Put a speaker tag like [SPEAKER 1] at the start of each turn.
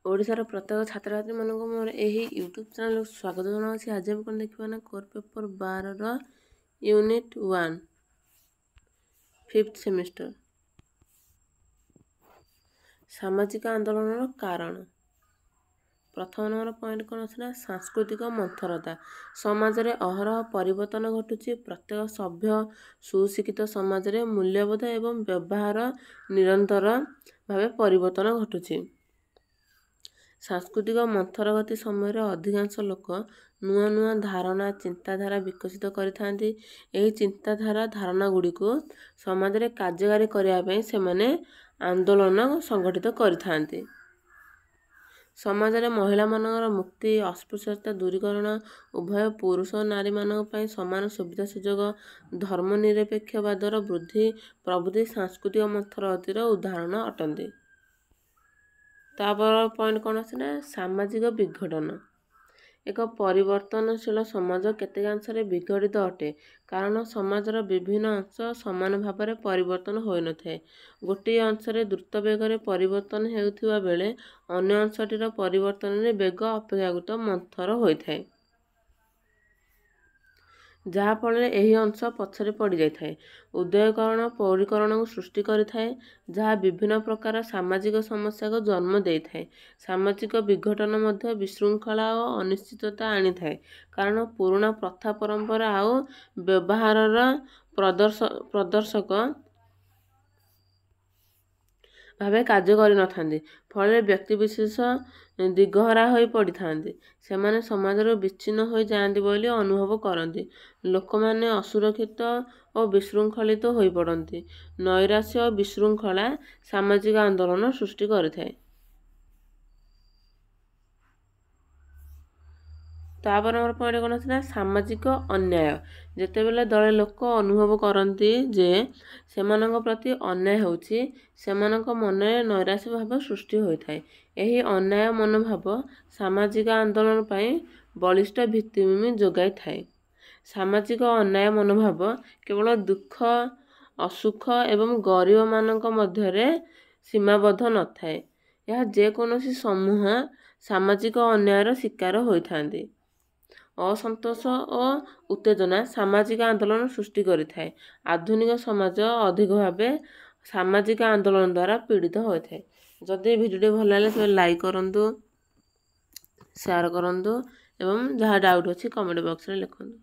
[SPEAKER 1] ଓଡ଼ିଶାର ପ୍ରତ୍ୟେକ ଛାତ୍ରଛାତ୍ରୀମାନଙ୍କୁ ମୋର ଏହି ୟୁଟ୍ୟୁବ୍ ଚ୍ୟାନେଲକୁ ସ୍ୱାଗତ ଜଣାଉଛି। ଆଜି ଆମେ କ'ଣ ଦେଖିବା ନା କୋର୍ ପେପର୍ 12ର ୟୁନିଟ୍ 1 5th ସେମିଷ୍ଟର ସାମାଜିକ ଆନ୍ଦୋଳନର କାରଣ। ପ୍ରଥମ ନମ୍ବର ପଏଣ୍ଟ କ'ଣ ଅଛି ନା ସାଂସ୍କୃତିକ ମନ୍ଥରତା। ସମାଜରେ ଅହରହ ପରିବର୍ତ୍ତନ ଘଟୁଛି। ପ୍ରତ୍ୟେକ ସଭ୍ୟ ସୁଶିକ୍ଷିତ ସମାଜରେ ମୂଲ୍ୟବୋଧ ଏବଂ ବ୍ୟବହାର ନିରନ୍ତର ଭାବେ ପରିବର୍ତ୍ତନ ଘଟୁଛି। ସାଂସ୍କୃତିକ ମନ୍ଥର ଗତି ସମୟରେ ଅଧିକାଂଶ ଲୋକ ନୂଆ ନୂଆ ଧାରଣା ଚିନ୍ତାଧାରା ବିକଶିତ କରିଥାନ୍ତି। ଏହି ଚିନ୍ତାଧାରା ଧାରଣାଗୁଡ଼ିକୁ ସମାଜରେ କାର୍ଯ୍ୟକାରୀ କରିବା ପାଇଁ ସେମାନେ ଆନ୍ଦୋଳନ ସଂଗଠିତ କରିଥାନ୍ତି। ସମାଜରେ ମହିଳାମାନଙ୍କର ମୁକ୍ତି ଅସ୍ପୃଶ୍ୟତା ଦୂରୀକରଣ ଉଭୟ ପୁରୁଷ ଓ ନାରୀମାନଙ୍କ ପାଇଁ ସମାନ ସୁବିଧା ସୁଯୋଗ ଧର୍ମନିରପେକ୍ଷବାଦର ବୃଦ୍ଧି ପ୍ରଭୃତି ସାଂସ୍କୃତିକ ମନ୍ଥର ଗତିର ଉଦାହରଣ ଅଟନ୍ତି। ତାପରେ ପଏଣ୍ଟ କ'ଣ ଅଛି ନା ସାମାଜିକ ବିଘଟନ। ଏକ ପରିବର୍ତ୍ତନଶୀଳ ସମାଜ କେତେକାଂଶରେ ବିଘଟିତ ଅଟେ, କାରଣ ସମାଜର ବିଭିନ୍ନ ଅଂଶ ସମାନ ଭାବରେ ପରିବର୍ତ୍ତନ ହୋଇନଥାଏ। ଗୋଟିଏ ଅଂଶରେ ଦ୍ରୁତ ବେଗରେ ପରିବର୍ତ୍ତନ ହେଉଥିବା ବେଳେ ଅନ୍ୟ ଅଂଶଟିର ପରିବର୍ତ୍ତନରେ ବେଗ ଅପେକ୍ଷାକୃତ ମନ୍ଥର ହୋଇଥାଏ, ଯାହାଫଳରେ ଏହି ଅଂଶ ପଛରେ ପଡ଼ିଯାଇଥାଏ। ଉଦୟକରଣ ପୌରୀକରଣକୁ ସୃଷ୍ଟି କରିଥାଏ, ଯାହା ବିଭିନ୍ନ ପ୍ରକାର ସାମାଜିକ ସମସ୍ୟାକୁ ଜନ୍ମ ଦେଇଥାଏ। ସାମାଜିକ ବିଘଟନ ମଧ୍ୟ ବିଶୃଙ୍ଖଳା ଓ ଅନିଶ୍ଚିତତା ଆଣିଥାଏ, କାରଣ ପୁରୁଣା ପ୍ରଥା ପରମ୍ପରା ଆଉ ବ୍ୟବହାରର ପ୍ରଦର୍ଶକ ଭାବେ କାର୍ଯ୍ୟ କରିନଥାନ୍ତି। ଫଳରେ ବ୍ୟକ୍ତିବିଶେଷ ଦିଗହରା ହୋଇ ପଡ଼ିଥାନ୍ତି। ସେମାନେ ସମାଜରୁ ବିଚ୍ଛିନ୍ନ ହୋଇ ଯାଆନ୍ତି ବୋଲି ଅନୁଭବ କରନ୍ତି। ଲୋକମାନେ ଅସୁରକ୍ଷିତ ଓ ବିଶୃଙ୍ଖଳିତ ହୋଇପଡ଼ନ୍ତି। ନୈରାଶ୍ୟ ଓ ବିଶୃଙ୍ଖଳା ସାମାଜିକ ଆନ୍ଦୋଳନ ସୃଷ୍ଟି କରିଥାଏ। ତାପରେ ଆମର ପଏଣ୍ଟ କ'ଣ ଅଛି ନା ସାମାଜିକ ଅନ୍ୟାୟ। ଯେତେବେଳେ ଦଳେ ଲୋକ ଅନୁଭବ କରନ୍ତି ଯେ ସେମାନଙ୍କ ପ୍ରତି ଅନ୍ୟାୟ ହେଉଛି, ସେମାନଙ୍କ ମନରେ ନୈରାଶ୍ୟ ଭାବ ସୃଷ୍ଟି ହୋଇଥାଏ। ଏହି ଅନ୍ୟାୟ ମନୋଭାବ ସାମାଜିକ ଆନ୍ଦୋଳନ ପାଇଁ ବଳିଷ୍ଠ ଭିତ୍ତିଭୂମି ଯୋଗାଇଥାଏ। ସାମାଜିକ ଅନ୍ୟାୟ ମନୋଭାବ କେବଳ ଦୁଃଖ ଅସୁଖ ଏବଂ ଗରିବମାନଙ୍କ ମଧ୍ୟରେ ସୀମାବଦ୍ଧ ନଥାଏ। ଏହା ଯେକୌଣସି ସମୂହ ସାମାଜିକ ଅନ୍ୟାୟର ଶିକାର ହୋଇଥାନ୍ତି। ଅସନ୍ତୋଷ ଓ ଉତ୍ତେଜନା ସାମାଜିକ ଆନ୍ଦୋଳନ ସୃଷ୍ଟି କରିଥାଏ। ଆଧୁନିକ ସମାଜ ଅଧିକ ଭାବେ ସାମାଜିକ ଆନ୍ଦୋଳନ ଦ୍ୱାରା ପୀଡ଼ିତ ହୋଇଥାଏ। ଯଦି ଏ ଭିଡ଼ିଓଟି ଭଲ ଲାଗିଲା ତେବେ ଲାଇକ୍ କରନ୍ତୁ, ସେୟାର କରନ୍ତୁ ଏବଂ ଯାହା ଡାଉଟ୍ ଅଛି କମେଣ୍ଟ ବକ୍ସରେ ଲେଖନ୍ତୁ।